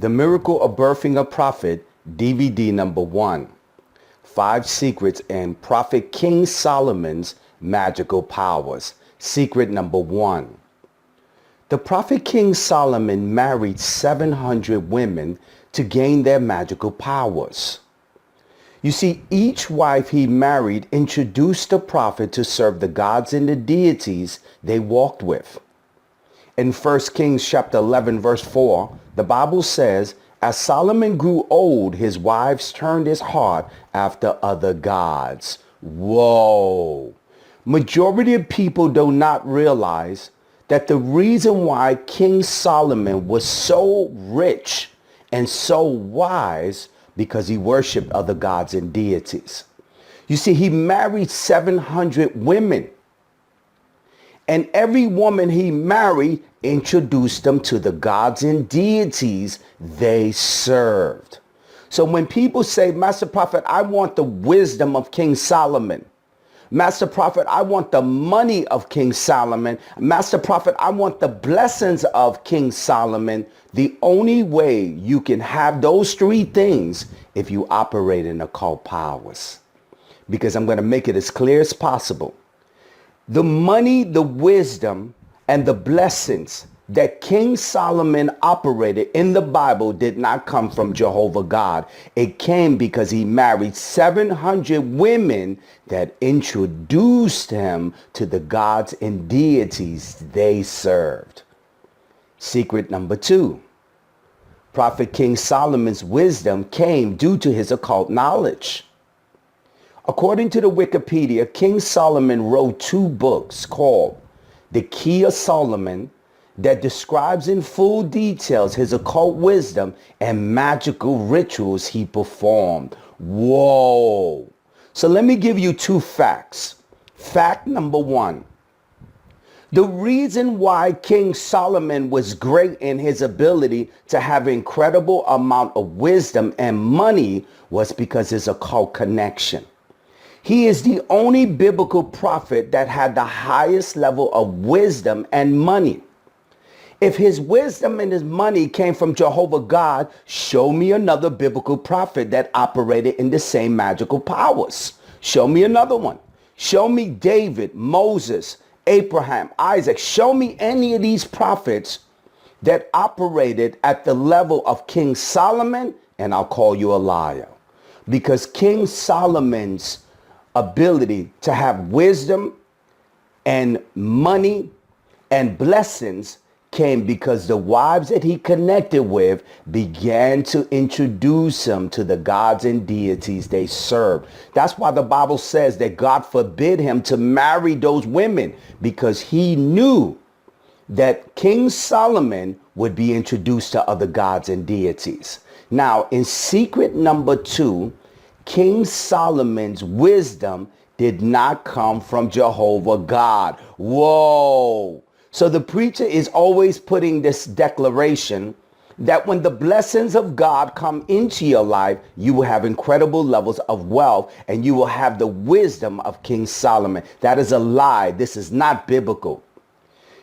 The Miracle of Birthing a Prophet, DVD number 1. 5 Secrets in Prophet King Solomon's Magical Powers. Secret number 1. The Prophet King Solomon married 700 women to gain their magical powers. You see, each wife he married introduced the prophet to serve the gods and the deities they walked with. In 1 Kings chapter 11 verse 4, the Bible says, as Solomon grew old, his wives turned his heart after other gods. Whoa! Majority of people do not realize that the reason why King Solomon was so rich and so wise because he worshiped other gods and deities. You see, he married 700 women. And every woman he married introduced them to the gods and deities they served. So when people say, Master Prophet, I want the wisdom of King Solomon. Master Prophet, I want the money of King Solomon. Master Prophet, I want the blessings of King Solomon. The only way you can have those 3 things if you operate in occult powers. Because I'm going to make it as clear as possible. The money, the wisdom, and the blessings that King Solomon operated in the Bible did not come from Jehovah God. It came because he married 700 women that introduced him to the gods and deities they served. Secret number 2. Prophet King Solomon's wisdom came due to his occult knowledge. According to the Wikipedia, King Solomon wrote 2 books called The Key of Solomon that describes in full details his occult wisdom and magical rituals he performed. Whoa! So let me give you 2 facts. Fact number 1. The reason why King Solomon was great in his ability to have incredible amount of wisdom and money was because his occult connection. He is the only biblical prophet that had the highest level of wisdom and money. If his wisdom and his money came from Jehovah God, show me another biblical prophet that operated in the same magical powers. Show me another one. Show me David, Moses, Abraham, Isaac. Show me any of these prophets that operated at the level of King Solomon, and I'll call you a liar. Because King Solomon's ability to have wisdom and money and blessings came because the wives that he connected with began to introduce him to the gods and deities they served. That's why the Bible says that God forbid him to marry those women, because he knew that King Solomon would be introduced to other gods and deities. Now, in secret number 2, King Solomon's wisdom did not come from Jehovah God. Whoa! So the preacher is always putting this declaration that when the blessings of God come into your life, you will have incredible levels of wealth and you will have the wisdom of King Solomon. That is a lie. This is not biblical.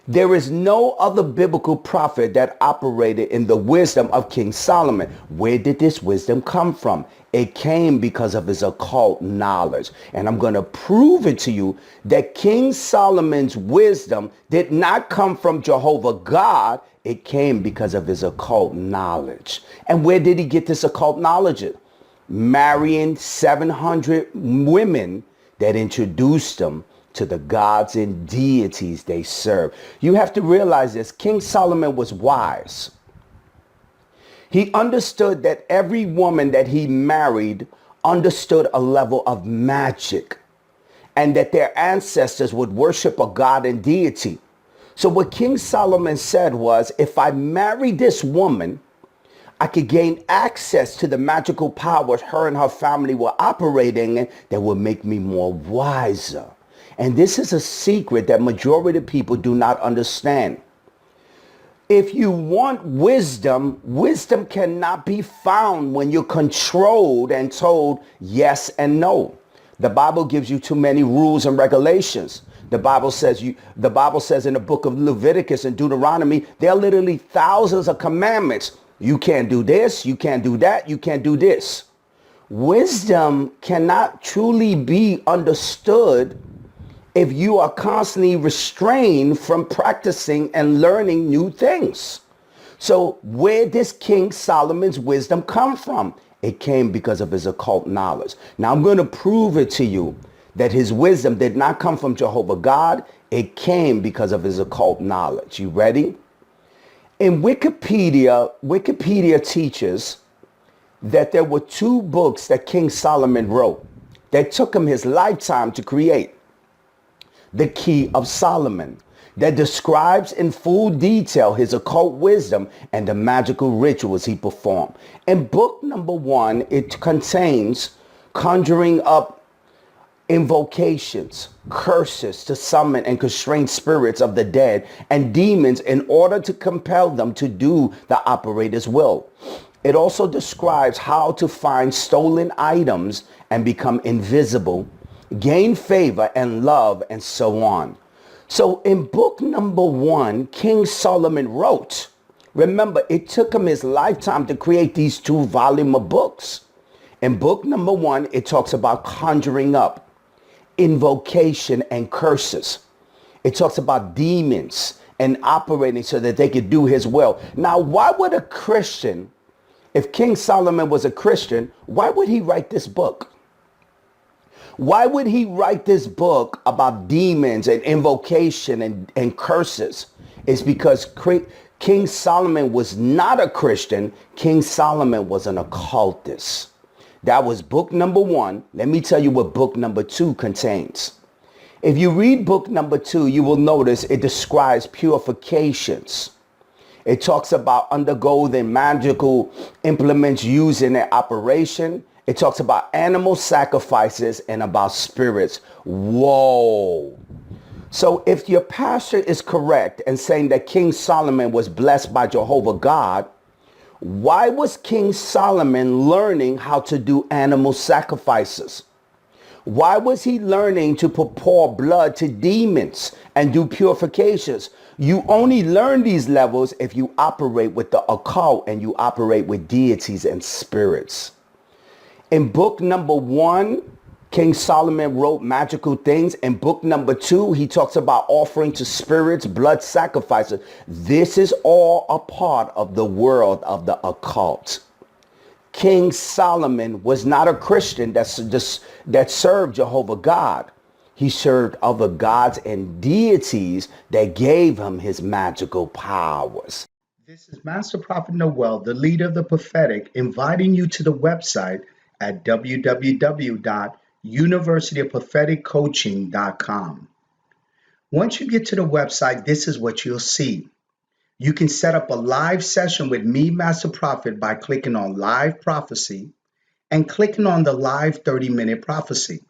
There is no other biblical prophet that operated in the wisdom of King Solomon. Where did this wisdom come from? It came because of his occult knowledge. And I'm going to prove it to you that King Solomon's wisdom did not come from Jehovah God. It came because of his occult knowledge. And where did he get this occult knowledge? Marrying 700 women that introduced him to the gods and deities they serve. You have to realize this. King Solomon was wise. He understood that every woman that he married understood a level of magic and that their ancestors would worship a god and deity. So what King Solomon said was, if I marry this woman, I could gain access to the magical powers her and her family were operating in that would make me more wiser. And this is a secret that majority of people do not understand. If you want wisdom, wisdom cannot be found when you're controlled and told yes and no. The Bible gives you too many rules and regulations. The Bible says in the book of Leviticus and Deuteronomy, there are literally thousands of commandments You can't do this, you can't do that, you can't do this. Wisdom cannot truly be understood if you are constantly restrained from practicing and learning new things. So where does King Solomon's wisdom come from? It came because of his occult knowledge. Now I'm going to prove it to you that his wisdom did not come from Jehovah God. It came because of his occult knowledge. You ready? In Wikipedia teaches that there were two books that King Solomon wrote that took him his lifetime to create. The Key of Solomon, that describes in full detail his occult wisdom and the magical rituals he performed. In book number 1, it contains conjuring up invocations, curses to summon and constrain spirits of the dead and demons in order to compel them to do the operator's will. It also describes how to find stolen items and become invisible, gain favor and love, and so on. So in book number 1, King Solomon wrote, remember, it took him his lifetime to create these 2 volume of books. In book number 1, it talks about conjuring up, invocation, and curses. It talks about demons and operating so that they could do his will. Now, why would a Christian, if King Solomon was a Christian, why would he write this book? Why would he write this book about demons and invocation and curses? It's because King Solomon was not a Christian. King Solomon was an occultist. That was book number 1. Let me tell you what book number 2 contains. If you read book number 2, you will notice it describes purifications. It talks about undergoing magical implements used in their operation. It talks about animal sacrifices and about spirits. Whoa. So if your pastor is correct in saying that King Solomon was blessed by Jehovah God, why was King Solomon learning how to do animal sacrifices? Why was he learning to pour blood to demons and do purifications? You only learn these levels if you operate with the occult and you operate with deities and spirits. In book number 1, King Solomon wrote magical things. In book number 2, he talks about offering to spirits, blood sacrifices. This is all a part of the world of the occult. King Solomon was not a Christian that served Jehovah God. He served other gods and deities that gave him his magical powers. This is Master Prophet Noel, the leader of the prophetic, inviting you to the website at www.universityofpropheticcoaching.com. Once you get to the website, this is what you'll see. You can set up a live session with me, Master Prophet, by clicking on Live Prophecy and clicking on the live 30-minute prophecy.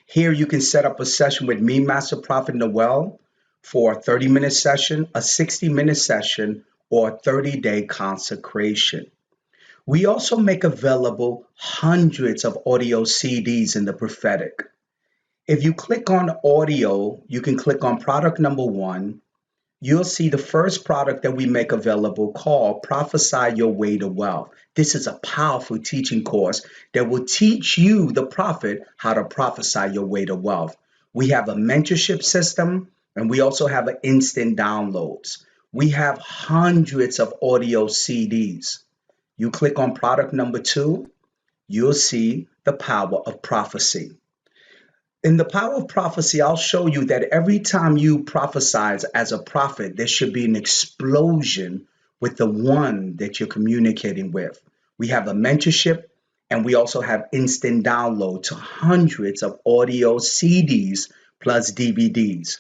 Here you can set up a session with me, Master Prophet Noel, for a 30-minute session, a 60-minute session, or a 30-day consecration. We also make available hundreds of audio CDs in the prophetic. If you click on audio, you can click on product number 1. You'll see the first product that we make available called Prophesy Your Way to Wealth. This is a powerful teaching course that will teach you, the prophet, how to prophesy your way to wealth. We have a mentorship system, and we also have an instant downloads. We have hundreds of audio CDs. You click on product number 2, you'll see the power of prophecy. In the power of prophecy, I'll show you that every time you prophesy as a prophet, there should be an explosion with the one that you're communicating with. We have a mentorship, and we also have instant download to hundreds of audio CDs plus DVDs.